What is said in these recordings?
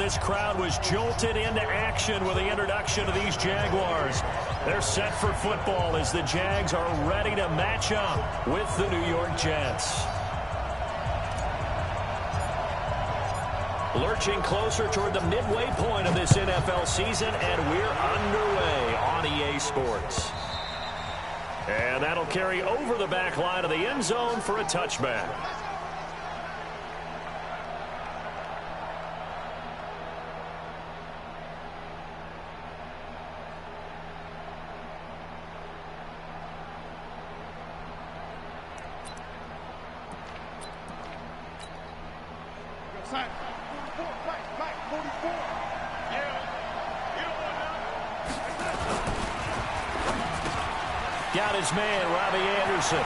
this crowd was jolted into action with the introduction of these Jaguars. They're set for football as the Jags are ready to match up with the New York Jets. Lurching closer toward the midway point of this NFL season, and we're underway on EA Sports. And that'll carry over the back line of the end zone for a touchback. Got his man, Robbie Anderson.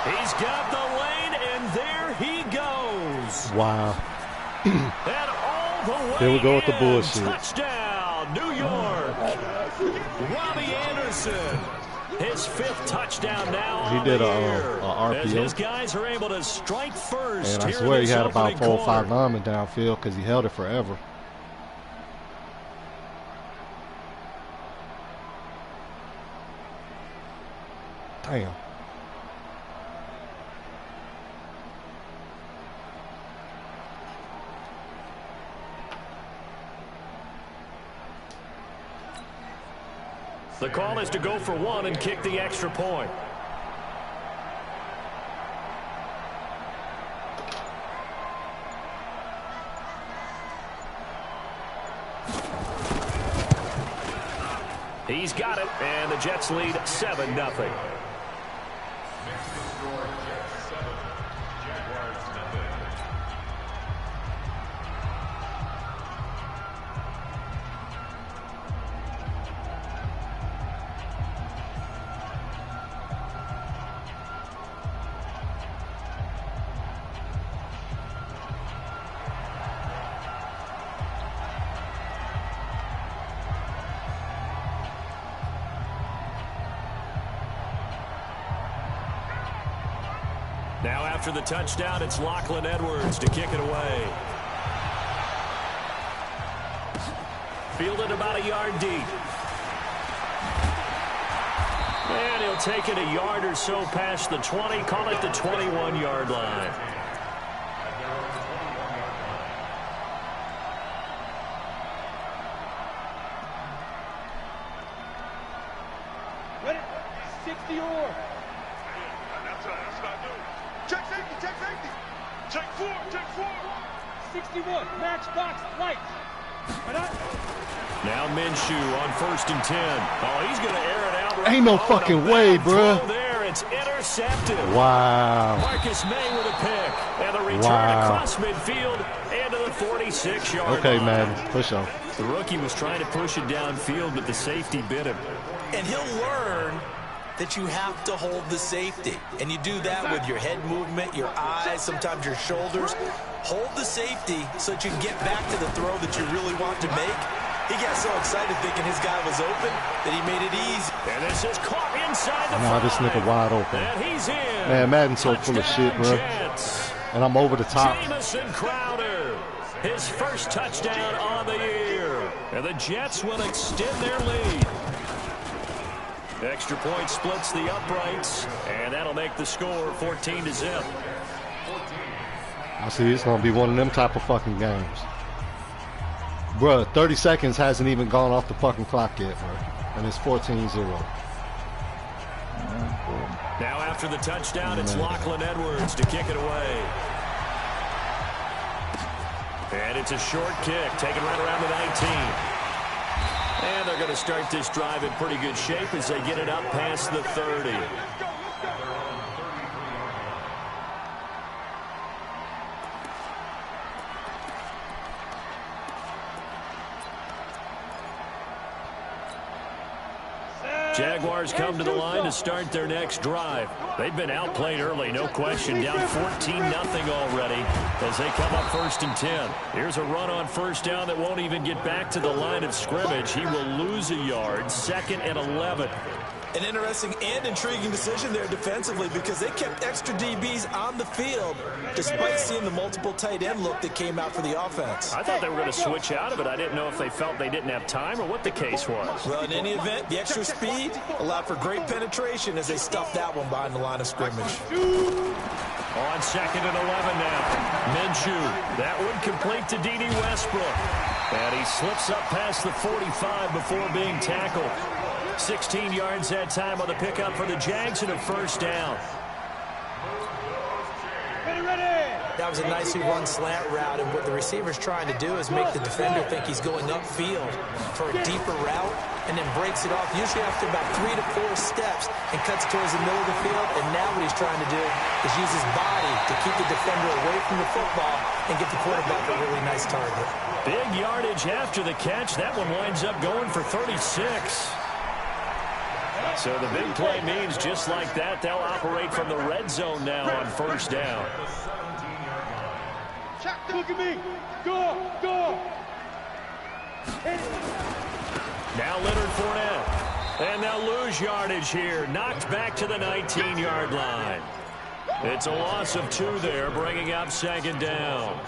He's got the lane, and there he goes. Wow. And all the way Here we go with the bullshit. Touchdown, New York. Robbie Anderson. His 5th touchdown now. He did a RPO. RPO. His guys are able to strike first. And I swear he had about 4 or 5 linemen downfield because he held it forever. Damn. The call is to go for 1 and kick the extra point. He's got it, and the Jets lead 7-0. Now after the touchdown, it's Lachlan Edwards to kick it away. Fielded about a yard deep. And he'll take it a yard or so past the 20, call it the 21-yard line. Ready? 60 or. Check safety, check safety. Check 4, check 4. 61, match box, lights. Now Minshew on 1st and 10. Oh, he's going to air it out. Ain't no fucking way, bruh. There, it's intercepted. Wow. Marcus May with a pick. And the return across midfield and to the 46-yard line. Okay, man, push on. The rookie was trying to push it downfield, but the safety bit him. And he'll learn that you have to hold the safety. And you do that with your head movement, your eyes, sometimes your shoulders. Hold the safety so that you can get back to the throw that you really want to make. He got so excited thinking his guy was open that he made it easy. And this is caught inside the Nah, this nigga wide open. And he's in. Man, Madden's so full of shit, bro. Jets. And I'm over the top. Jamison Crowder, his first touchdown on the year. And the Jets will extend their lead. Extra point splits the uprights, and that'll make the score 14-0. I see it's going to be one of them type of fucking games. Bruh, 30 seconds hasn't even gone off the fucking clock yet, bro. And it's 14-0. Now after the touchdown, it's Lachlan Edwards to kick it away. And it's a short kick, taken right around the 19. And they're going to start this drive in pretty good shape as they get it up past the 30. Jaguars come to the line to start their next drive. They've been outplayed early, no question, down 14-0 already as they come up 1st and 10. Here's a run on 1st down that won't even get back to the line of scrimmage. He will lose a yard, 2nd and 11. An interesting and intriguing decision there defensively because they kept extra DBs on the field despite seeing the multiple tight end look that came out for the offense. I thought they were going to switch out of it. I didn't know if they felt they didn't have time or what the case was. Well, in any event, the extra speed allowed for great penetration as they stuffed that one behind the line of scrimmage. On 2nd and 11 now. Minshew. That would complete to D.D. Westbrook. And he slips up past the 45 before being tackled. 16 yards that time on the pickup for the Jags and a first down. That was a nicely run slant route, and what the receiver's trying to do is make the defender think he's going upfield for a deeper route and then breaks it off, usually after about 3 to 4 steps, and cuts towards the middle of the field. And now what he's trying to do is use his body to keep the defender away from the football and give the quarterback a really nice target. Big yardage after the catch. That one winds up going for 36. So the big play means just like that, they'll operate from the red zone now on first down. Look at me. Go. Now Leonard Fournette. And they'll lose yardage here. Knocked back to the 19-yard line. It's a loss of 2 there, bringing up 2nd down.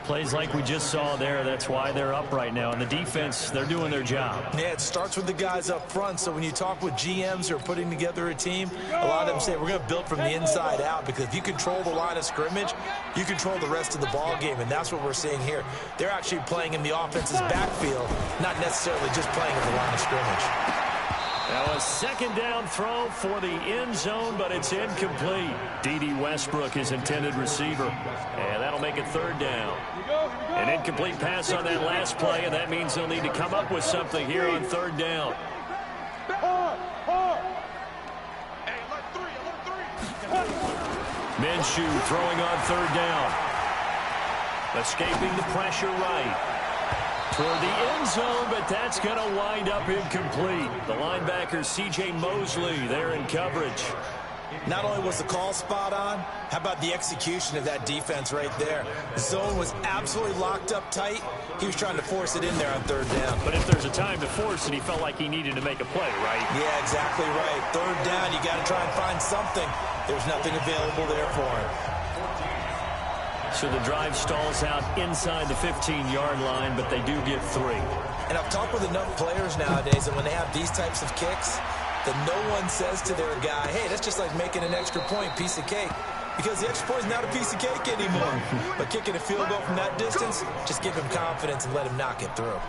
Plays like we just saw there, that's why they're up right now. And the defense, they're doing their job. Yeah, it starts with the guys up front. So when you talk with GMs who are putting together a team, a lot of them say we're going to build from the inside out, because if you control the line of scrimmage, you control the rest of the ball game, and that's what we're seeing here. They're actually playing in the offense's backfield, not necessarily just playing at the line of scrimmage. Now a 2nd down throw for the end zone, but it's incomplete. D.D. Westbrook is intended receiver, and that'll make it 3rd down. An incomplete pass on that last play, and that means they'll need to come up with something here on 3rd down. Minshew throwing on 3rd down. Escaping the pressure right. Toward the end zone, but that's going to wind up incomplete. The linebacker, C.J. Mosley, there in coverage. Not only was the call spot on, how about the execution of that defense right there? The zone was absolutely locked up tight. He was trying to force it in there on 3rd down. But if there's a time to force it, he felt like he needed to make a play, right? Yeah, exactly right. 3rd down, you got to try and find something. There's nothing available there for him. So the drive stalls out inside the 15-yard line, but they do get 3. And I've talked with enough players nowadays, and when they have these types of kicks, that no one says to their guy, hey, that's just like making an extra point, piece of cake. Because the extra point is not a piece of cake anymore. But kicking a field goal from that distance, just give him confidence and let him knock it through.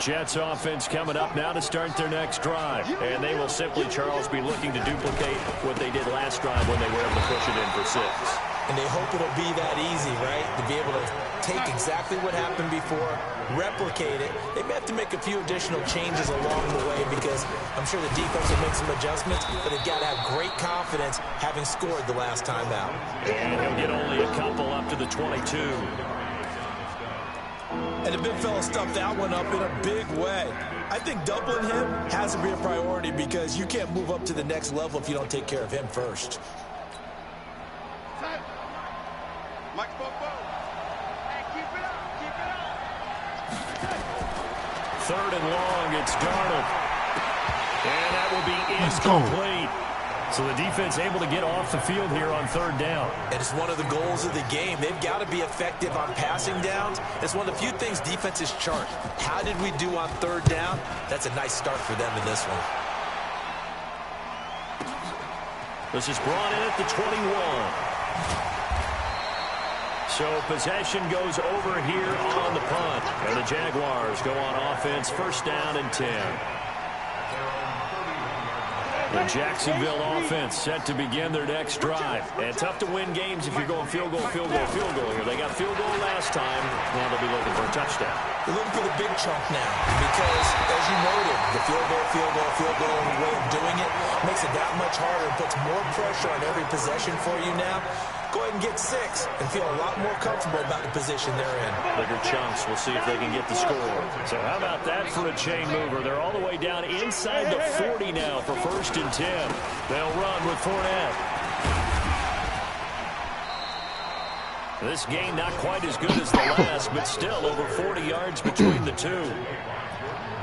Jets offense coming up now to start their next drive. And they will simply, Charles, be looking to duplicate what they did last drive when they were able to push it in for 6. And they hope it'll be that easy, right? To be able to take exactly what happened before, replicate it. They may have to make a few additional changes along the way because I'm sure the defense will make some adjustments, but they've got to have great confidence having scored the last time out. And he'll get only a couple up to the 22. And the big fella stuffed that one up in a big way. I think doubling him has to be a priority because you can't move up to the next level if you don't take care of him first. Mike Bobo. Hey, keep it up. 3rd and long, it's Darnold. And that will be incomplete. So the defense able to get off the field here on 3rd down. And it's one of the goals of the game. They've got to be effective on passing downs. It's one of the few things defenses chart. How did we do on 3rd down? That's a nice start for them in this one. This is brought in at the 21. So possession goes over here on the punt. And the Jaguars go on offense, 1st down and 10. The Jacksonville offense set to begin their next drive. And tough to win games if you're going field goal here. They got field goal last time. Now they'll be looking for a touchdown. They're looking for the big chunk now because, as you noted, the field goal way of doing it makes it that much harder. It puts more pressure on every possession for you now. Go ahead and get 6 and feel a lot more comfortable about the position they're in. Bigger chunks. We'll see if they can get the score. So how about that for a chain mover? They're all the way down inside the 40 now for 1st and 10. They'll run with Fournette. This gain not quite as good as the last, but still over 40 yards between the two.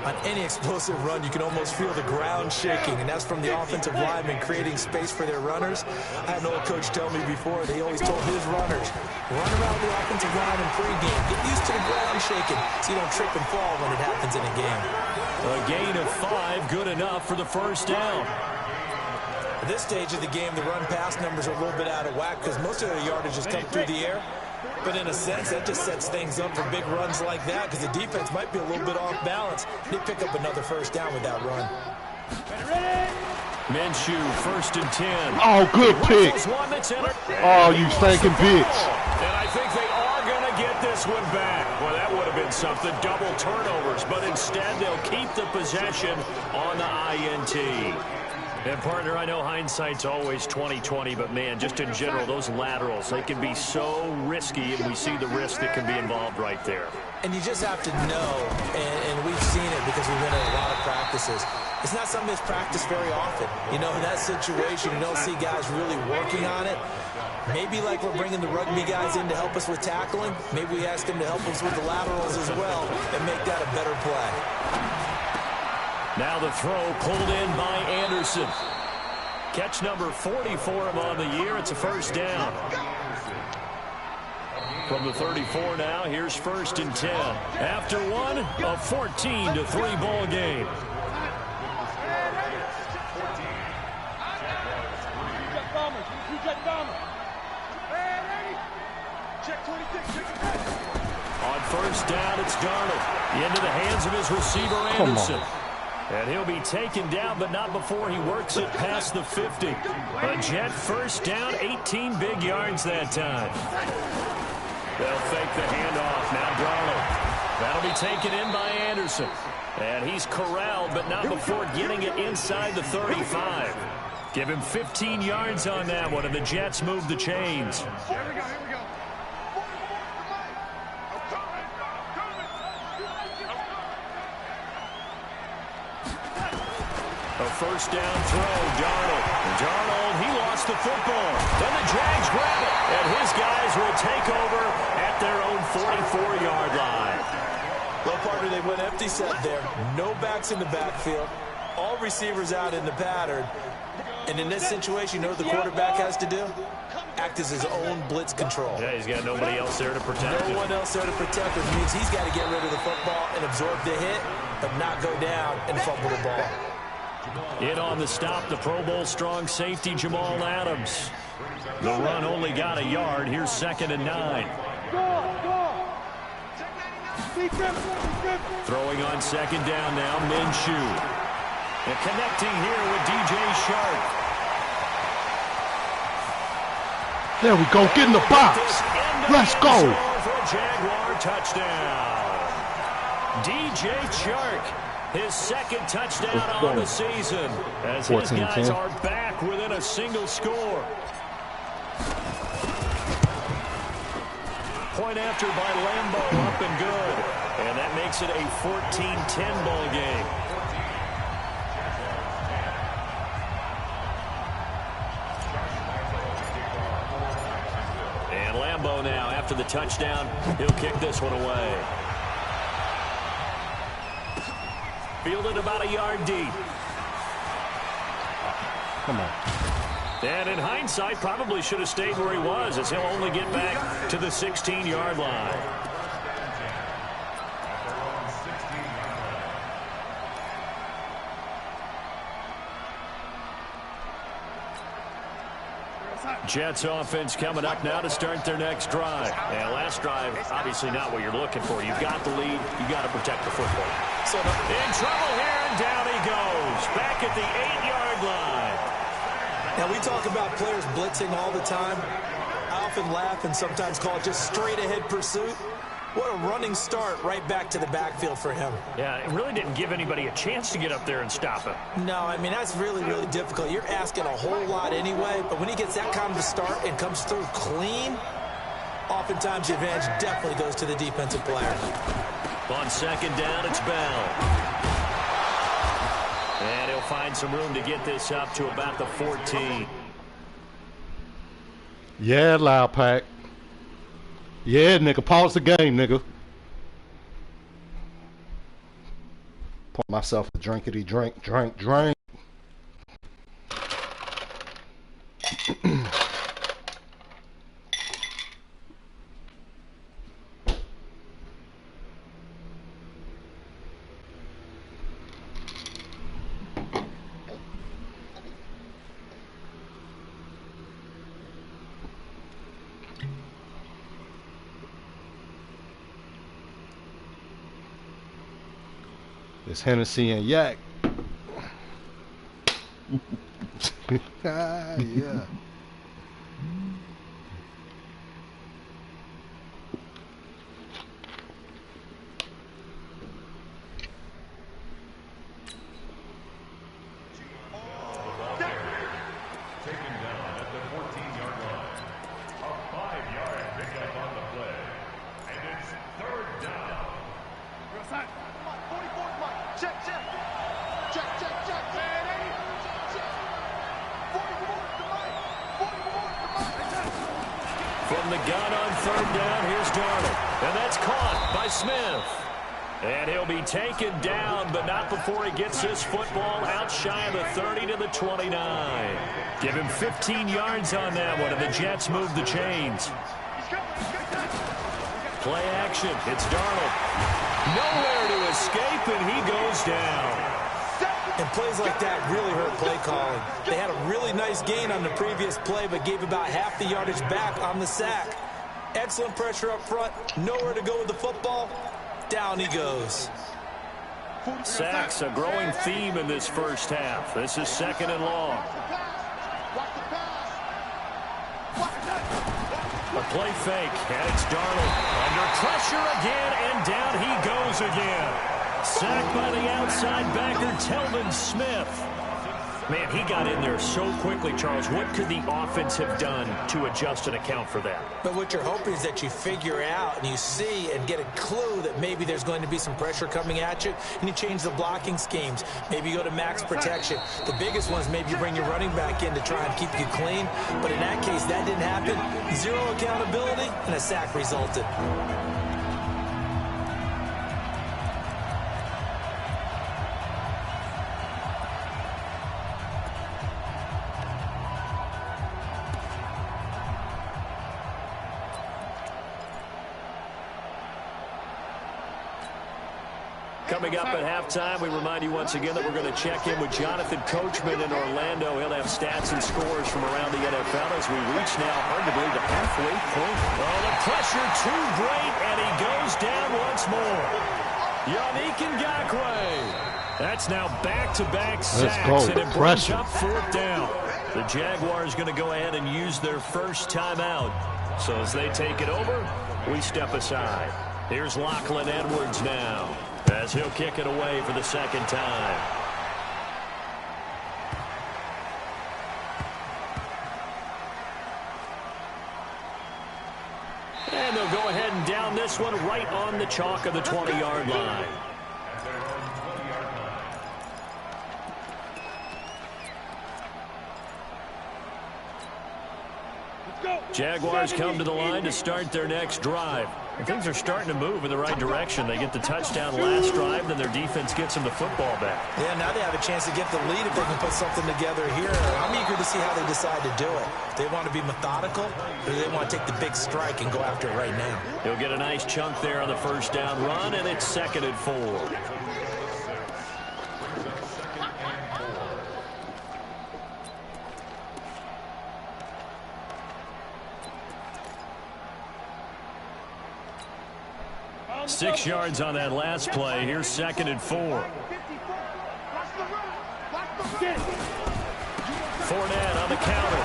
On any explosive run, you can almost feel the ground shaking, and that's from the offensive linemen creating space for their runners. I had an old coach tell me before, he always told his runners, run around the offensive line in pregame. Get used to the ground shaking so you don't trip and fall when it happens in a game. A gain of 5, good enough for the first down. At this stage of the game, the run-pass numbers are a little bit out of whack because most of their yardage has come through the air. But in a sense, that just sets things up for big runs like that because the defense might be a little bit off balance. They pick up another first down with that run. Minshew, 1st and 10. Oh, good pick. Oh, you stinking bitch. And I think they are going to get this one back. Well, that would have been something. Double turnovers. But instead, they'll keep the possession on the INT. And, partner, I know hindsight's always 20/20, but, man, just in general, those laterals, they can be so risky, and we see the risk that can be involved right there. And you just have to know, and we've seen it because we've been in a lot of practices, it's not something that's practiced very often. You know, in that situation, you don't see guys really working on it. Maybe like we're bringing the rugby guys in to help us with tackling, maybe we ask them to help us with the laterals as well and make that a better play. Now the throw pulled in by Anderson. Catch number 40 for him on the year. It's a first down. From the 34 now, here's 1st and 10. After one, a 14-3 ball game. On first down, it's Darnold. Into the hands of his receiver, Anderson. And he'll be taken down, but not before he works it past the 50. A Jet first down, 18 big yards that time. They'll fake the handoff. Now Darnold. That'll be taken in by Anderson. And he's corralled, but not before getting it inside the 35. Give him 15 yards on that one, and the Jets move the chains. Here we go. A first down throw, Darnold. Darnold, he lost the football. Then the Jags grab it, and his guys will take over at their own 44-yard line. Well, partner, they went empty set there. No backs in the backfield. All receivers out in the pattern. And in this situation, you know what the quarterback has to do? Act as his own blitz control. Yeah, he's got nobody else there to protect him. No one else there to protect him. It means he's got to get rid of the football and absorb the hit, but not go down and fumble the ball. In on the stop, the Pro Bowl strong safety, Jamal Adams. The run only got a yard. Here's 2nd and 9. Throwing on 2nd down now, Minshew. And connecting here with DJ Shark. There we go. Get in the box. Let's go. For a Jaguar touchdown. DJ Shark. His 2nd touchdown on the season, as his guys are back within a single score. Point after by Lambeau, up and good. And that makes it a 14-10 ball game. And Lambeau now, after the touchdown, he'll kick this one away. Fielded about a yard deep. Come on. And in hindsight, probably should have stayed where he was, as he'll only get back to the 16-yard line. Jets offense coming up now to start their next drive. And last drive, obviously not what you're looking for. You've got the lead. You've got to protect the football. So in trouble here, and down he goes. Back at the 8-yard line. Now, we talk about players blitzing all the time. I often laugh and sometimes call it just straight-ahead pursuit. What a running start right back to the backfield for him. Yeah, it really didn't give anybody a chance to get up there and stop him. No, I mean, that's really, really difficult. You're asking a whole lot anyway, but when he gets that kind of a start and comes through clean, oftentimes the advantage definitely goes to the defensive player. On 2nd down, it's Bell. And he'll find some room to get this up to about the 14. Yeah, Loud Pack. Yeah, nigga, pause the game, nigga. Pour myself a drinkity drink. It's Hennessy and Yak. Yeah. From the gun on third down, here's Darnold. And that's caught by Smith. And he'll be taken down, but not before he gets his football out shy of the 30 to the 29. Give him 15 yards on that one, and the Jets move the chains. Play action. It's Darnold. Nowhere to escape, and he goes down. And plays like that really hurt play calling. They had a really nice gain on the previous play, but gave about half the yardage back on the sack. Excellent pressure up front. Nowhere to go with the football. Down he goes. Sacks, a growing theme in this first half. This is second and long. A play fake, and it's Darnold. Under pressure again, and down he goes again. Sacked by the outside backer, Telvin Smith. Man, he got in there so quickly, Charles. What could the offense have done to adjust and account for that? But what you're hoping is that you figure out and you see and get a clue that maybe there's going to be some pressure coming at you, and you change the blocking schemes. Maybe you go to max protection. The biggest one is maybe you bring your running back in to try and keep you clean. But in that case, that didn't happen. Zero accountability, and a sack resulted. Coming up at halftime, we remind you once again that we're going to check in with Jonathan Coachman in Orlando. He'll have stats and scores from around the NFL as we reach now, hard to believe, the halfway point. Oh, the pressure too great, and he goes down once more. Yannick Ngakoue. That's now back-to-back sacks, and it brings up fourth down. The Jaguars going to go ahead and use their first timeout. So as they take it over, we step aside. Here's Lachlan Edwards now, as he'll kick it away for the second time. And they'll go ahead and down this one right on the chalk of the 20-yard line. Jaguars come to the line to start their next drive. And things are starting to move in the right direction. They get the touchdown last drive, then their defense gets them the football back. Yeah, now they have a chance to get the lead if they can put something together here. I'm eager to see how they decide to do it. They want to be methodical, or do they want to take the big strike and go after it right now? He'll get a nice chunk there on the first down run, and it's 2nd and 4. Six yards on that last play. Here's 2nd and 4. Fournette on the counter.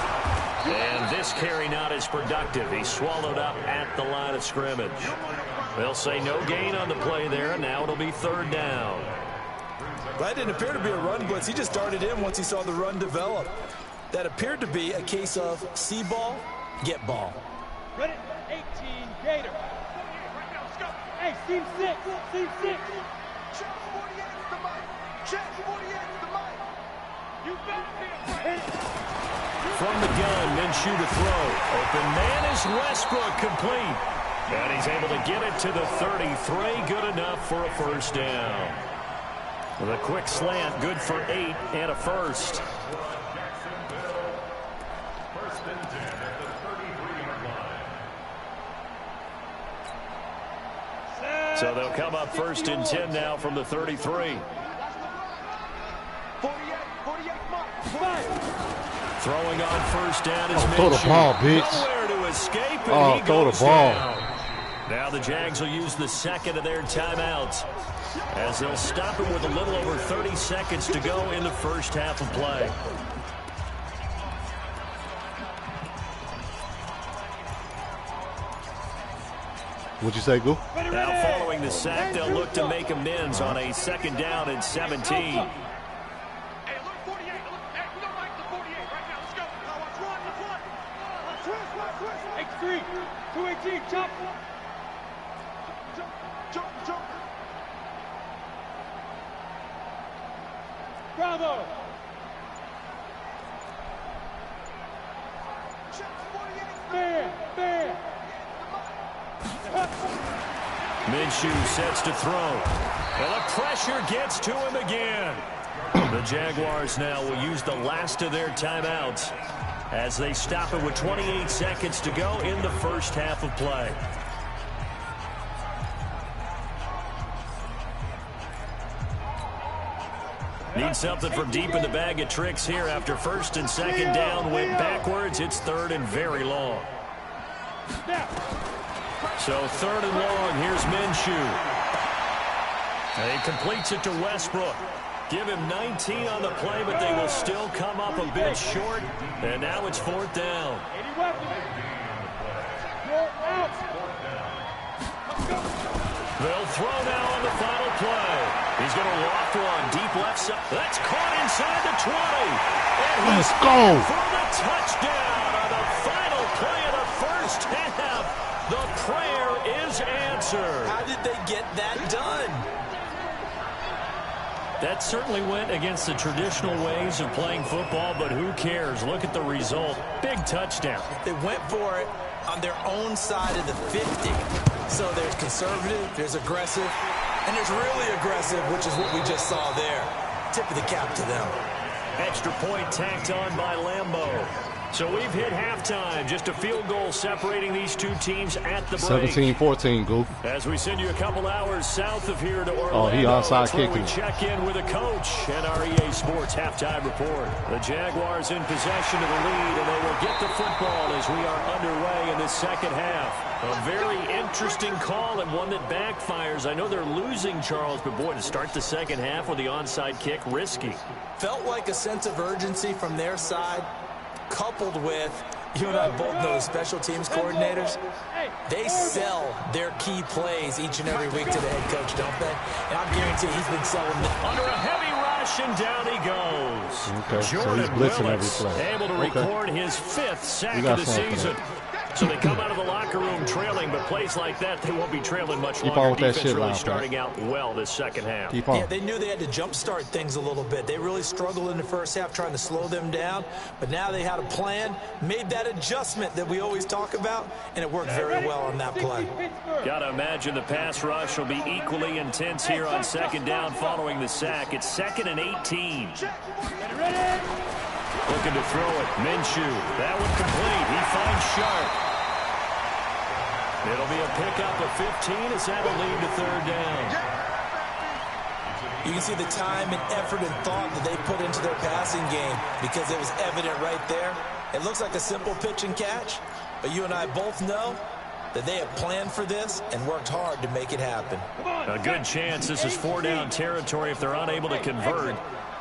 And this carry not as productive. He's swallowed up at the line of scrimmage. They'll say no gain on the play there. Now it'll be 3rd down. That didn't appear to be a run blitz. He just started in once he saw the run develop. That appeared to be a case of see ball, get ball. Ready? 18, Gator. Hey, team 6, team 6. Check 48 to the mic. Check 48 to the mic. You better be afraid. From the gun, Minshew to throw. Open man is Westbrook, complete. And he's able to get it to the 33. Good enough for a first down. With a quick slant, good for 8 and a first. So they'll come up first and 10 now from the 33. Throwing on first down is throw the ball, bitch. Nowhere to escape, and he throw goes the ball. down. Now the Jags will use the second of their timeouts as they'll stop it with a little over 30 seconds to go in the first half of play. What'd you say, Goo? Now following the sack, they'll look to make amends on a second down and 17. X3, 218, jump. Jump. Bravo. Fair. Minshew sets to throw. And the pressure gets to him again. The Jaguars now will use the last of their timeouts as they stop it with 28 seconds to go in the first half of play. Need something from deep in the bag of tricks here after first and second down went backwards. It's third and very long. So third and long, here's Minshew. And he completes it to Westbrook. Give him 19 on the play, but they will still come up a bit short. And now it's fourth down. They'll throw now on the final play. He's going to loft one deep left side. That's caught inside the 20. And let's go for the touchdown on the final play of the first half. The prayer is answered. How did they get that done? That certainly went against the traditional ways of playing football, but who cares? Look at the result. Big touchdown. They went for it on their own side of the 50. So there's conservative, there's aggressive, and there's really aggressive, which is what we just saw there. Tip of the cap to them. Extra point tacked on by Lambeau. So we've hit halftime. Just a field goal separating these two teams at the break. 17-14, Goo. As we send you a couple hours south of here to Orlando. He onside That's where kicking. We check in with a coach and our EA Sports halftime report. The Jaguars in possession of the lead, and they will get the football as we are underway in this second half. A very interesting call and one that backfires. I know they're losing, Charles, but boy, to start the second half with the onside kick, risky. Felt like a sense of urgency from their side, coupled with, you and I both know the special teams coordinators, they sell their key plays each and every week to the head coach, don't they? And I guarantee he's been selling them. Under a heavy rush, and down he goes. Okay, so Jordan he's blitzing Willis every play. able to record his 5th sack We got of the something. season. So they come out of the locker room trailing, but plays like that, they won't be trailing much Keep longer. on with that Defense shit, really Lyle, starting out well this second half. Keep on. Yeah, they knew they had to jumpstart things a little bit. They really struggled in the first half trying to slow them down, but now they had a plan, made that adjustment that we always talk about, and it worked very well on that play. Got to imagine the pass rush will be equally intense here on second down following the sack. It's 2nd and 18. Looking to throw it. Minshew. That one complete. He finds Sharp. It'll be a pickup of 15 as that'll lead to third down. You can see the time and effort and thought that they put into their passing game because it was evident right there. It looks like a simple pitch and catch, but you and I both know that they have planned for this and worked hard to make it happen. A good chance this is 4-down territory if they're unable to convert.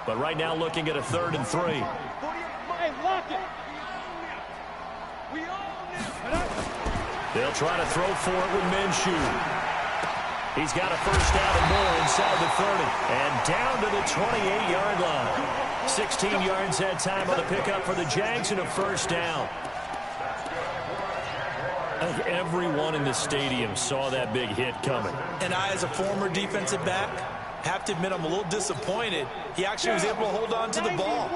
But right now looking at a 3rd and 3. Hey, lock it. They'll try to throw for it with Minshew. He's got a first down and more inside the 30. And down to the 28-yard line. 16 yards that time on the pickup for the Jags and a first down. Everyone in the stadium saw that big hit coming. And I, as a former defensive back, Have to admit, I'm a little disappointed. He actually was able to hold on to the ball.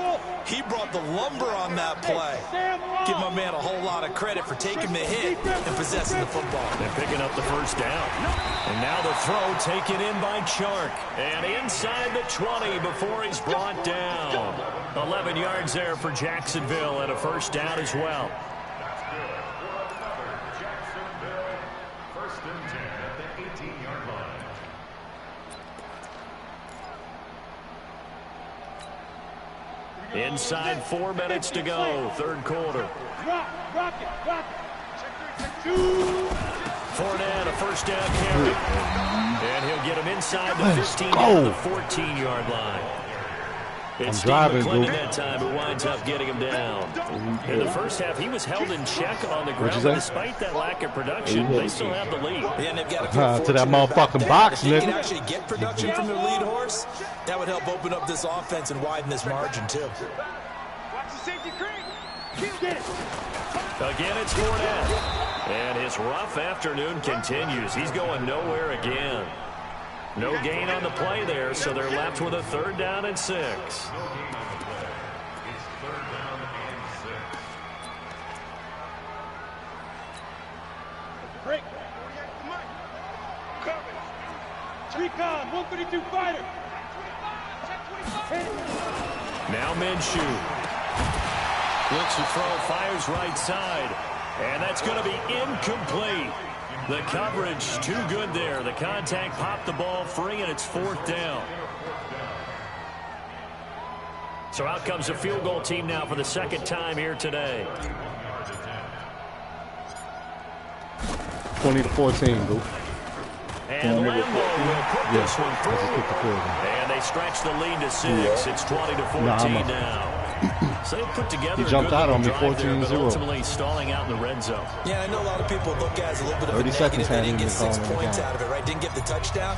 He brought the lumber on that play. Give my man a whole lot of credit for taking the hit and possessing the football. And picking up the first down. And now the throw taken in by Chark. And inside the 20 before he's brought down. 11 yards there for Jacksonville and a first down as well. First and 10 at the 18-yard line. Inside 4 minutes to go, third quarter. Rock it. Fournette, a first down carry. And he'll get him inside the 15 go. down the 14-yard line. It's Steve driving, McClendon bro. that time who winds up getting him down. In the first half, he was held in check on the ground. say? Despite that lack of production, they still have the lead. And they've got To that motherfucking box, if they can nigga. actually get production from their lead horse, that would help open up this offense and widen this margin, too. Watch the safety cream. Get it. Again, it's Fournette. And his rough afternoon continues. He's going nowhere again. No gain on the play there, so they're left with a third down and 6. It's third down and 6. Break. Recon, 132 fighter. Now Minshew. Looks to throw, fires right side. And that's going to be incomplete. The coverage too good there. The contact popped the ball free, and it's fourth down. So out comes the field goal team now for the second time here today. 2014, bro. And Lambo will put this one I just kicked the through. field goal. And they stretch the lead to 6. It's 20-14 now. So they put together He jumped out on me, 14-0. but ultimately stalling out in the red zone. Yeah, I know a lot of people look at it as a little bit of a 30 seconds negative. They didn't had him get 6 in the points game. out of it, right? Didn't get the touchdown.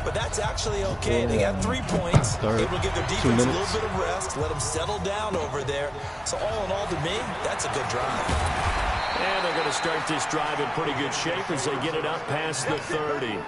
But that's actually okay. They got 3 points. Third, Able to give their 2 defense a minutes. little bit of rest, let them settle down over there. So all in all, to me, that's a good drive. And they're going to start this drive in pretty good shape as they get it up past the 30.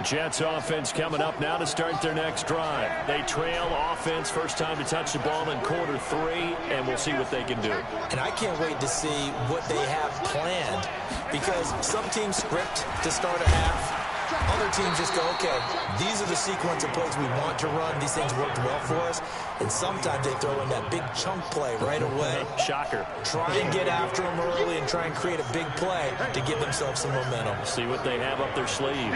Jets offense coming up now to start their next drive. They trail offense, first time to touch the ball in quarter 3, and we'll see what they can do. And I can't wait to see what they have planned, because some teams script to start a half. Other teams just go, okay, these are the sequence of plays we want to run. These things worked well for us. And sometimes they throw in that big chunk play right away. Shocker. Try and get after them early and try and create a big play to give themselves some momentum. See what they have up their sleeve.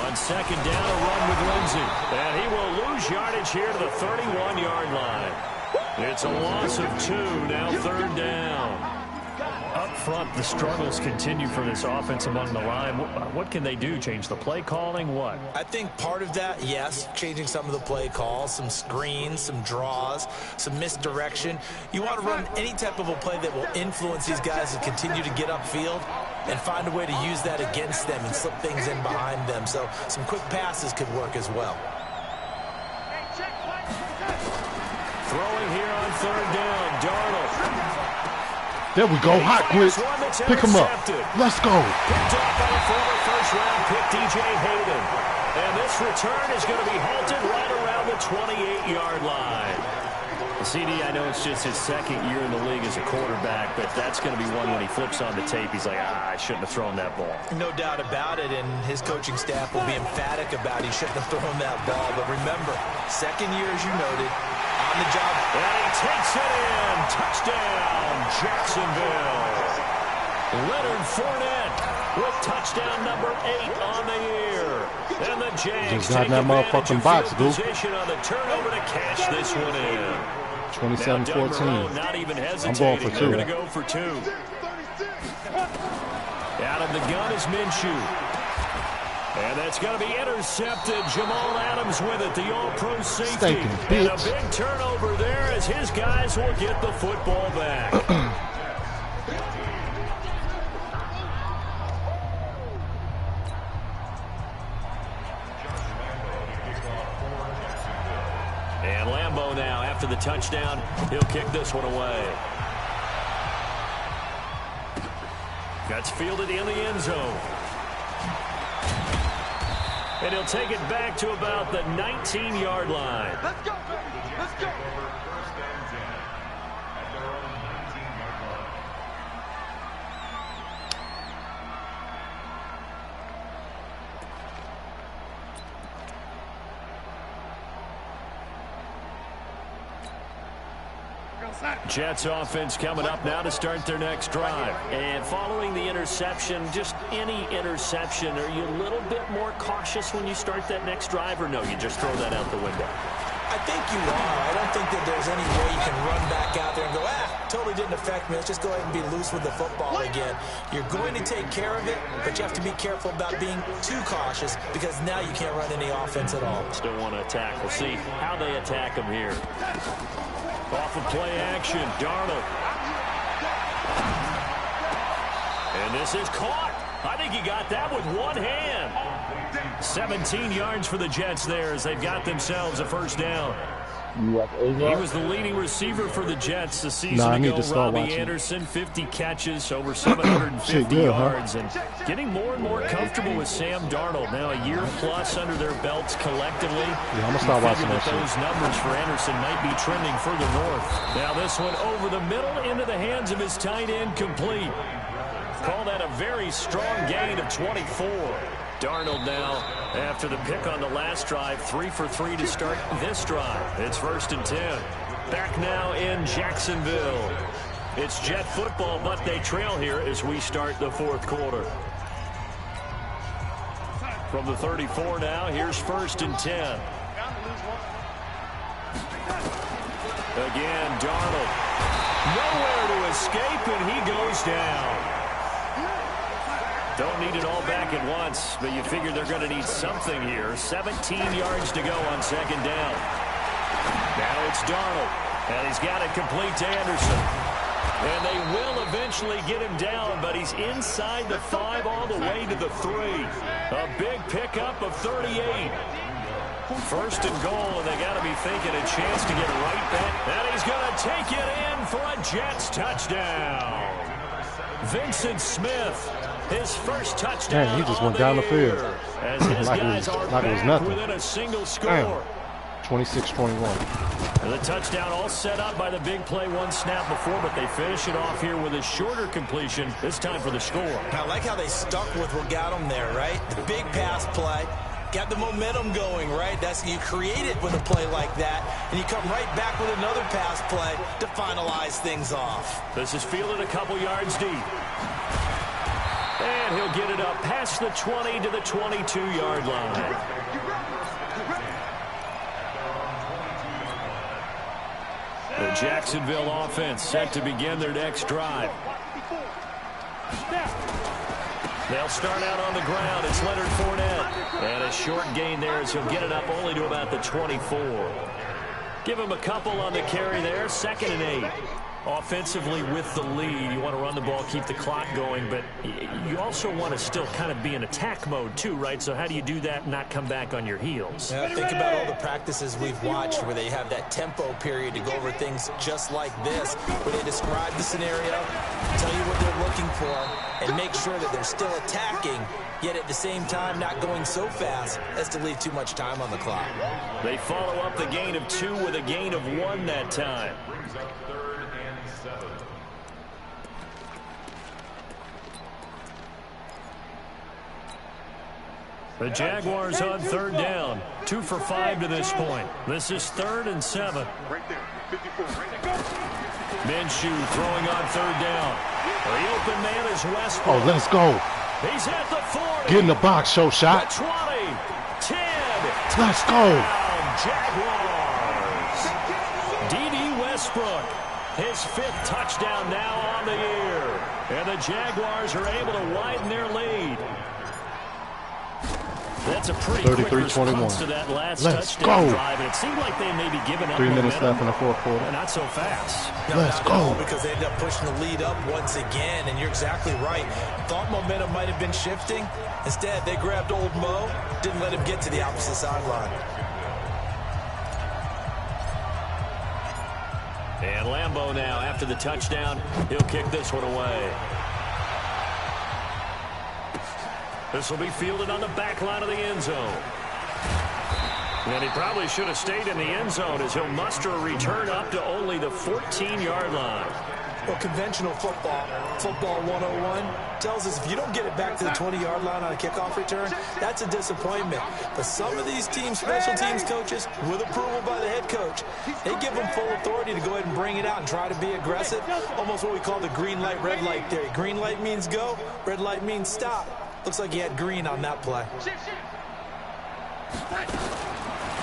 On second down, a run with Lindsey. And he will lose yardage here to the 31-yard line. It's a loss of 2, now third down. Up front, the struggles continue for this offense among the line. What can they do? Change the play calling? What? I think part of that, yes, changing some of the play calls, some screens, some draws, some misdirection. You want to run any type of a play that will influence these guys to continue to get upfield and find a way to use that against them and slip things in behind them. So some quick passes could work as well. Throwing here on third down, Darnold. There we go, hot quick. Pick him up. Let's go. Picked up by a former first-round pick, DJ Hayden. And this return is going to be halted right around the 28-yard line. CD, I know it's just his second year in the league as a quarterback, but that's going to be one when he flips on the tape. He's like, I shouldn't have thrown that ball. No doubt about it, and his coaching staff will be emphatic about he shouldn't have thrown that ball. But remember, second year, as you noted, on the job. And he takes it in. Touchdown, Jacksonville. Leonard Fournette with touchdown number 8 on the year. And the Jags Just got that motherfucking box, dude. position on the turnover to cash this one in. 27-14. Not even hesitating. I'm going for 2. They're going to go for 2. Out of the gun is Minshew. And that's going to be intercepted. Jamal Adams with it, the all-pro safety. Stinking And a bitch. big turnover there as his guys will get the football back. And Lambeau now. After the touchdown, he'll kick this one away. That's fielded in the end zone. And he'll take it back to about the 19-yard line. Let's go, baby. Let's go. First and 10 at their own 19-yard line. Jets offense coming up now to start their next drive. And following the interception, just any interception, are you a little bit more cautious when you start that next drive, or no, you just throw that out the window? I think you are. I don't think that there's any way you can run back out there and go, totally didn't affect me. Let's just go ahead and be loose with the football again. You're going to take care of it, but you have to be careful about being too cautious because now you can't run any offense at all. Still want to attack. We'll see how they attack him here. Off of play action, Darnold. And this is caught. I think he got that with one hand. 17 yards for the Jets there as they've got themselves a first down. He was the leading receiver for the Jets a season ago. Robbie Anderson, 50 catches, over 750 yards, and getting more and more comfortable with Sam Darnold. Now a year plus under their belts collectively. Yeah, I'm gonna start watching that shit. Those numbers for Anderson might be trending further north. Now this one over the middle into the hands of his tight end, complete. Call that a very strong gain of 24. Darnold now, after the pick on the last drive, 3 for 3 to start this drive. It's 1st and 10. Back now in Jacksonville. It's Jet football, but they trail here as we start the 4th quarter. From the 34 now, here's 1st and 10. Again, Darnold. Nowhere to escape, and he goes down. Don't need it all back at once, but you figure they're going to need something here. 17 yards to go on 2nd down. Now it's Darnold, and he's got it complete to Anderson. And they will eventually get him down, but he's inside the 5 all the way to the 3. A big pickup of 38. 1st and goal, and they got to be thinking a chance to get right back. And he's going to take it in for a Jets touchdown. Vincent Smith. His first touchdown. Man, he just went down the field. As his guys are back nothing. within a single score. 26-21. The touchdown all set up by the big play, one snap before, but they finish it off here with a shorter completion, this time for the score. I like how they stuck with what got them there, right? The big pass play. Got the momentum going, right? That's you create it with a play like that, and you come right back with another pass play to finalize things off. This is fielded a couple yards deep. And he'll get it up past the 20 to the 22-yard line. The Jacksonville offense set to begin their next drive. They'll start out on the ground. It's Leonard Fournette. And a short gain there as he'll get it up only to about the 24. Give him a couple on the carry there. 2nd and 8. Offensively with the lead, you want to run the ball, keep the clock going, but you also want to still kind of be in attack mode too, right? So how do you do that and not come back on your heels? Yeah, think about all the practices we've watched where they have that tempo period to go over things just like this, where they describe the scenario, tell you what they're looking for, and make sure that they're still attacking, yet at the same time not going so fast as to leave too much time on the clock. They follow up the gain of 2 with a gain of 1 that time. Brings up 3rd and 7. The Jaguars on 3rd down. 2 for 5 to this point. This is 3rd and 7. Right there, 54. Minshew throwing on 3rd down. The open man is Westbrook. Oh, let's go. He's at the 40. Get in the box, show The shot. 20. 10. Let's go. Jaguars. D.D. Westbrook. His 5th touchdown now on the year. And the Jaguars are able to widen their lead. That's a pretty quick response to that last touchdown drive. And it seemed like they may be giving up 3 minutes momentum. left in the 4th quarter. Not so fast. Let's go. Because they end up pushing the lead up once again, and you're exactly right. Thought momentum might have been shifting. Instead, they grabbed old Mo, didn't let him get to the opposite sideline. And Lambeau now, after the touchdown, he'll kick this one away. This will be fielded on the back line of the end zone. And he probably should have stayed in the end zone as he'll muster a return up to only the 14-yard line. Well, conventional football 101, tells us if you don't get it back to the 20-yard line on a kickoff return, that's a disappointment. But some of these teams, special teams coaches, with approval by the head coach, they give them full authority to go ahead and bring it out and try to be aggressive. Almost what we call the green light, red light theory. Green light means go, red light means stop. Looks like he had green on that play.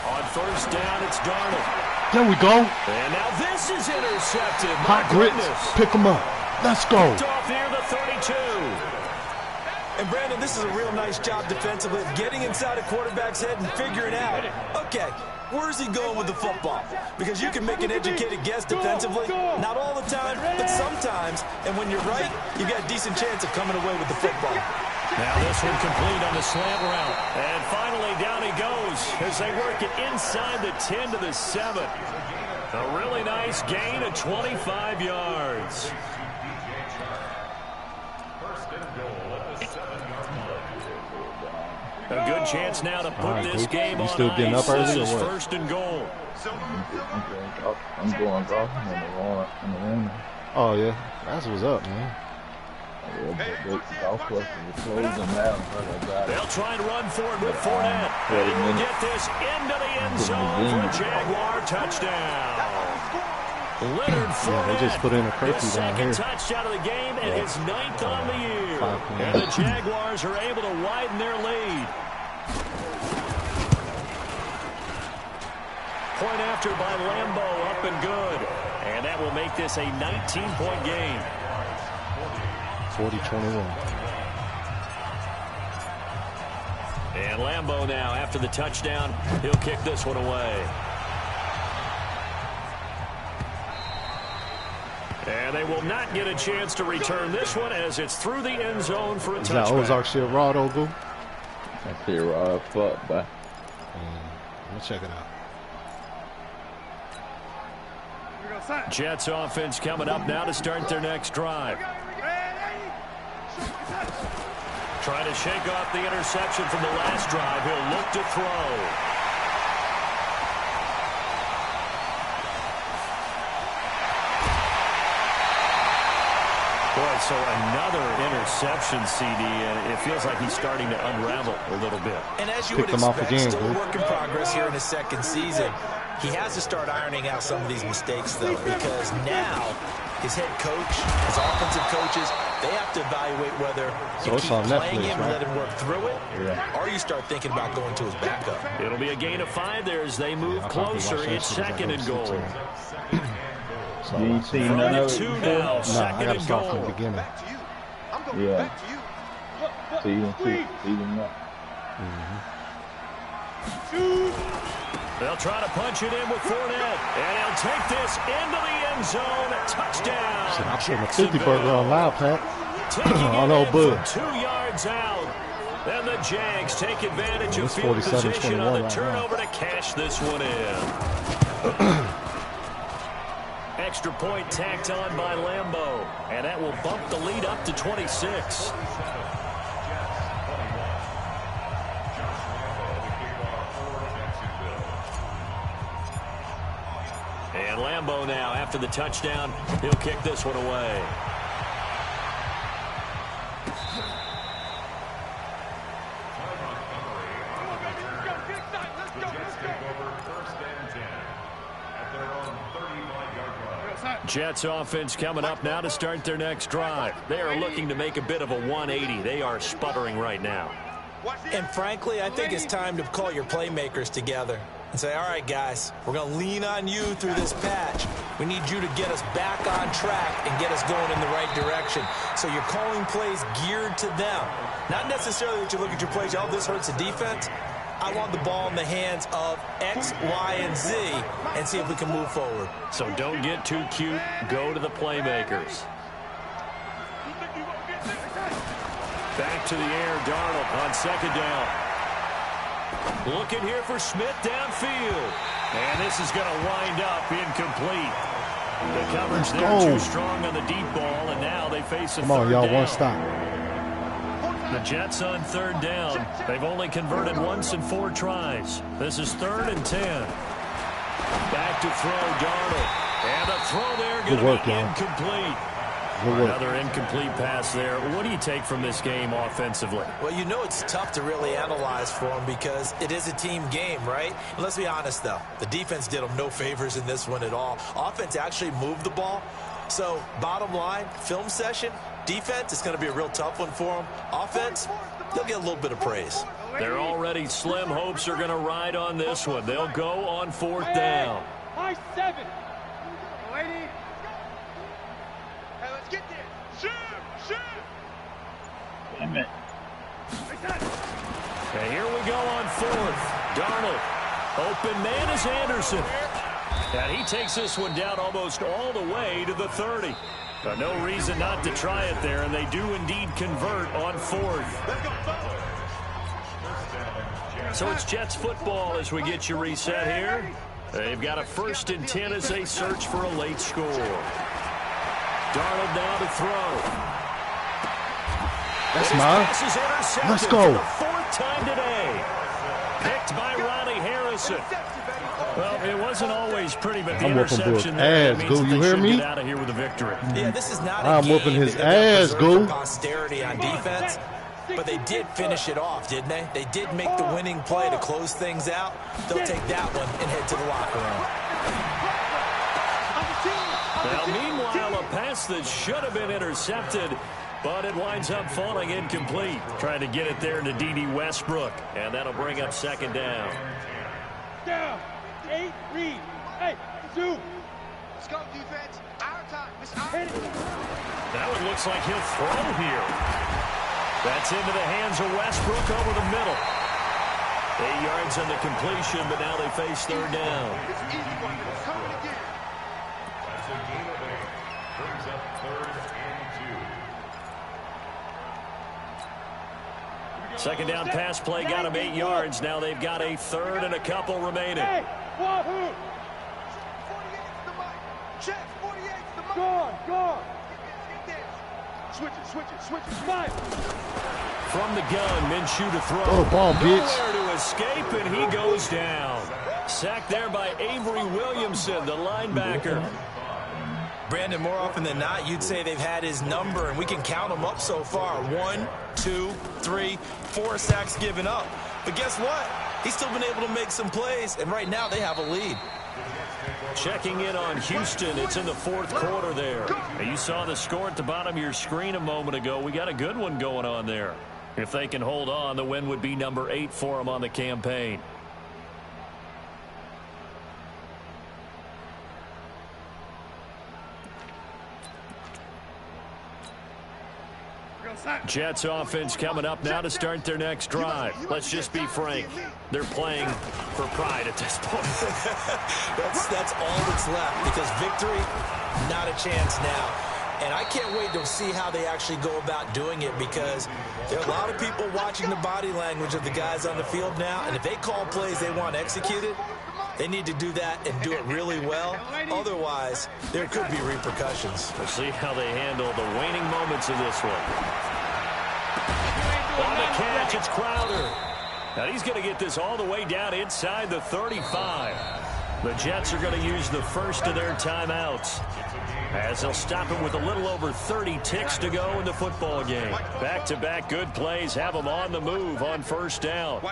On first down, it's Darnold. There we go. And now this is intercepted. Hot grits. Pick them up. Let's go. Picked off near the 32. And Brandon, this is a real nice job defensively, getting inside a quarterback's head and figuring out, okay, where's he going with the football? Because you can make an educated guess defensively, not all the time, but sometimes. And when you're right, you got a decent chance of coming away with the football. Now this one complete on the slant route. And finally down he goes as they work it inside the 10 to the 7. A really nice gain of 25 yards. A good chance now to put this game on still getting up early This or is what? first and goal. I'm going golf in the morning. Oh, yeah. That's what's up, man. The golf course is closing now. They'll try and run for it with Fournette. And he will get this into the end zone for a Jaguar touchdown. Leonard Fournette, they just put in a curfew his down second here. touchdown of the game and his 9th on the year. And the Jaguars are able to widen their lead. Point after by Lambeau, up and good. And that will make this a 19-point game. 40-21. And Lambeau now, after the touchdown, he'll kick this one away. And they will not get a chance to return this one as it's through the end zone for a touchback. Is that Ozark shit raw, though, Goo? That's here raw fuck, but Let's check it out. Jets offense coming up now to start their next drive. Trying to shake off the interception from the last drive. He'll look to throw. Boy, so another interception, CD, and it feels like he's starting to unravel a little bit. And as you Pick would them off expect, again, still a dude. work in progress here in his second season. He has to start ironing out some of these mistakes, though, because now his head coach, his offensive coaches, they have to evaluate whether you keep playing him and let him work through it, or you start thinking about going to his backup. It'll be a gain of 5 there as they move closer. It's second and goal. you ain't seen From none the of 2 it. now, I second got to and start from goal. the beginning. Yeah. See them up. They'll try to punch it in with Fournette, and he'll take this into the end zone. Touchdown. I'm putting a 50 burger on live, Pat. Taking I it know, in bud. from 2 yards out. Then the Jags take advantage of It's field 47-21 position on the right now. turnover to cash this one in. Extra point tacked on by Lambeau, and that will bump the lead up to 26. And Lambeau now, after the touchdown, he'll kick this one away. Jets offense coming up now to start their next drive. They are looking to make a bit of a 180. They are sputtering right now. And frankly, I think it's time to call your playmakers together and say, all right, guys, we're going to lean on you through this patch. We need you to get us back on track and get us going in the right direction. So you're calling plays geared to them. Not necessarily that you look at your plays, oh, this hurts the defense. I want the ball in the hands of X, Y, and Z and see if we can move forward. So don't get too cute. Go to the playmakers. Back to the air, Darnold on second down. Looking here for Smith downfield. And this is going to wind up incomplete. The coverage there too strong on the deep ball, and now they face a Come on, y'all, one stop. The Jets on 3rd down. They've only converted once in 4 tries. This is 3rd and 10. Back to throw, Darnold. And the throw there going to be incomplete. Another incomplete pass there. What do you take from this game offensively? Well, you know it's tough to really analyze for them because it is a team game, right? And let's be honest, though. The defense did them no favors in this one at all. Offense actually moved the ball. So, bottom line, film session, defense, it's going to be a real tough one for them. Offense, they'll get a little bit of praise. Their already slim hopes are going to ride on this one. They'll go on 4th down. High 7. Lady. Hey, let's get there. Shoot! Damn it. And here we go on 4th. Darnold. Open man is Anderson. And he takes this one down almost all the way to the 30. But no reason not to try it there, and they do indeed convert on 4th. So it's Jets football as we get you reset here. They've got a 1st and 10 as they search for a late score. Darnold now to throw. That's mine. Let's go. For the 4th time today. Picked by Ronnie Harrison. Well, it wasn't always pretty, but the interception there means that they should get out of here with a victory. Yeah, this is not a I'm game whooping his that they're ass, preserving Goo. posterity on defense, but they did finish it off, didn't they? They did make the winning play to close things out. They'll take that one and head to the locker room. Now, meanwhile, a pass that should have been intercepted, but it winds up falling incomplete. Trying to get it there to D.D. Westbrook, and that'll bring up 2nd down. Down. 8, read. Hey, zoom. Let's go, defense. Our time. It's our time. Now it looks like he'll throw here. That's into the hands of Westbrook over the middle. 8 yards on the completion, but now they face 3rd down. It's an easy one, but it's coming again. That's a gain of 8. Brings up 3rd and 2. 2nd down pass play got him 8 yards. Now they've got a 3rd and a couple remaining. Hey, Wahoo! 48's the mic. Check, 48's the mic. Guard. Switch it. Smile. From the gun, Minshew to throw. Oh, ball, bitch. Nowhere to escape, and he goes down. Sacked there by Avery Williamson, the linebacker. Brandon, more often than not, you'd say they've had his number, and we can count them up so far. 1, 2, 3, 4 sacks given up. But guess what? He's still been able to make some plays, and right now they have a lead. Checking in on Houston. It's in the 4th quarter there. And you saw the score at the bottom of your screen a moment ago. We got a good one going on there. If they can hold on, the win would be number 8 for them on the campaign. Jets offense coming up now to start their next drive. Let's just be frank. They're playing for pride at this point. That's all that's left, because victory, not a chance now. And I can't wait to see how they actually go about doing it, because there are a lot of people watching the body language of the guys on the field now, and if they call plays they want executed, they need to do that and do it really well. Otherwise, there could be repercussions. We'll see how they handle the waning moments of this one. On the catch, it's Crowder. Now he's going to get this all the way down inside the 35. The Jets are going to use the first of their timeouts, as they'll stop it with a little over 30 ticks to go in the football game. Back-to-back good plays have them on the move on 1st down.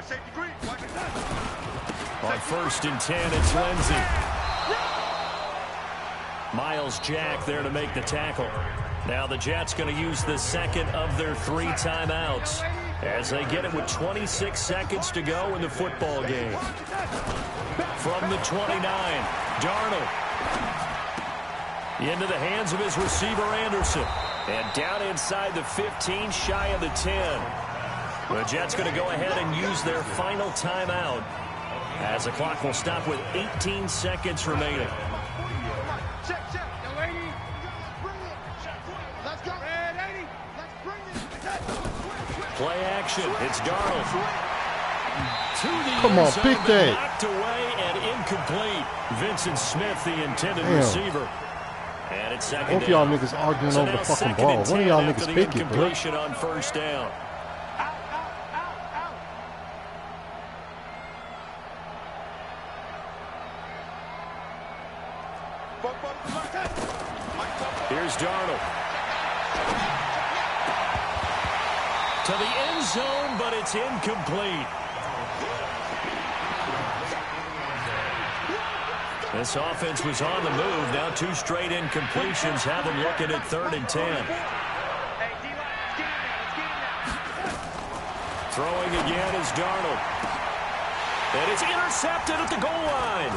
On 1st and 10, it's Lindsey. Miles Jack there to make the tackle. Now the Jets going to use the 2nd of their 3 timeouts, as they get it with 26 seconds to go in the football game. From the 29, Darnold. Into the hands of his receiver, Anderson. And down inside the 15, shy of the 10. The Jets going to go ahead and use their final timeout, as the clock will stop with 18 seconds remaining. Play action. It's Darnold. Come on, pick that. Knocked away and incomplete. Vincent Smith, the intended receiver. And it's second Both y'all down. niggas arguing So over the now fucking second ball. and One of 10 y'all after niggas the pick it, bro. incompletion on first down. Here's Darnold. To the end zone, but it's incomplete. This offense was on the move. Now 2 straight incompletions have them looking at 3rd and 10. Throwing again is Darnold. And it's intercepted at the goal line.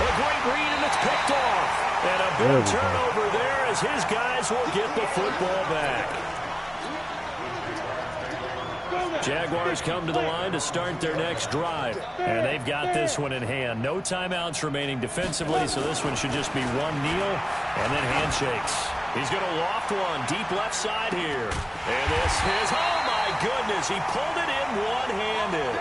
A great read, and it's picked off. And a big turnover there as his guys will get the football back. Jaguars come to the line to start their next drive. And they've got this one in hand. No timeouts remaining defensively, so this one should just be one kneel and then handshakes. He's going to loft one deep left side here. And this is, oh my goodness, he pulled it in one-handed.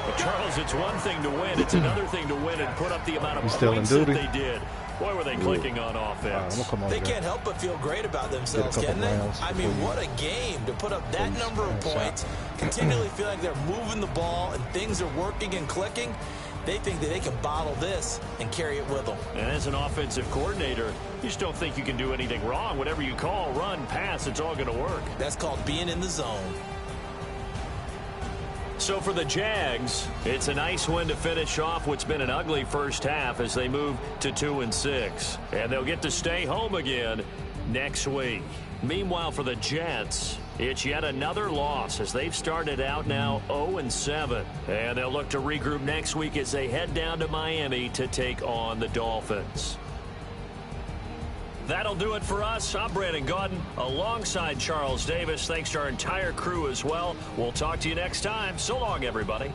But Charles, it's one thing to win. It's another thing to win and put up the amount of points that they did. Boy, were they clicking on offense. They can't help but feel great about themselves, can they? I mean, what a game to put up that number of points, continually feel like they're moving the ball and things are working and clicking. They think that they can bottle this and carry it with them. And as an offensive coordinator, you just don't think you can do anything wrong. Whatever you call, run, pass, it's all going to work. That's called being in the zone. So for the Jags, it's a nice win to finish off what's been an ugly first half as they move to 2-6. And they'll get to stay home again next week. Meanwhile, for the Jets, it's yet another loss as they've started out now 0-7. And they'll look to regroup next week as they head down to Miami to take on the Dolphins. That'll do it for us. I'm Brandon Gaudin alongside Charles Davis. Thanks to our entire crew as well. We'll talk to you next time. So long, everybody.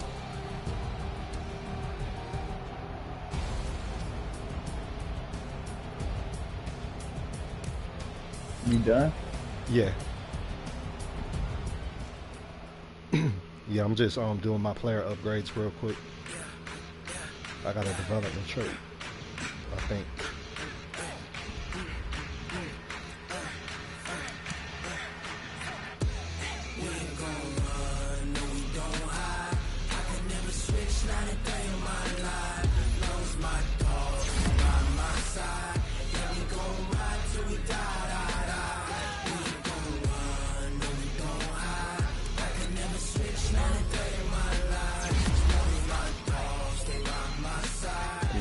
You done? Yeah. Yeah, I'm just doing my player upgrades real quick. I got a development trait, I think.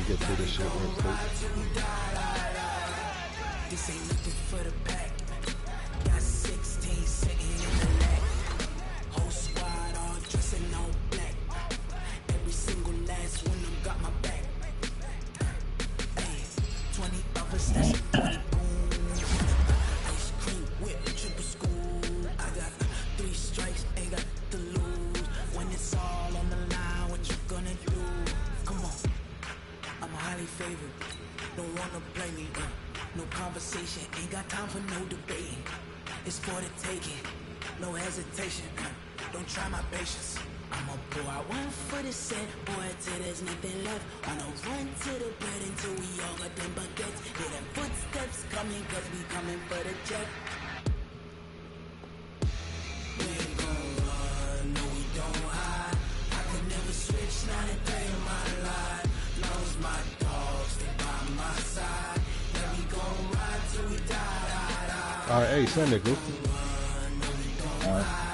Get through this shit real quick. This ain't looking for the pack. Got 16 sitting in the lag. Whole squad all dressing all black. Every single last one of them got my back. Hey, 20 of us, that's 20 boom. Ice cream whip, triple school. I got 3 strikes, ain't got to lose. When it's all on the line, what you gonna do? Come on. I'm highly favored, don't wanna play me, no conversation, ain't got time for no debating, it's for the taking, no hesitation, don't try my patience, I'ma pour out one for the set, boy, till there's nothing left, I'ma run to the bed until we all got them baguettes, hear them footsteps coming, cause we coming for the check. We ain't gon' run, no we don't hide, I could never switch, not a day in my life. Knows my dogs, they by my side. Yeah, we gon' ride till we die. All right, hey, send it, Goofy. All right.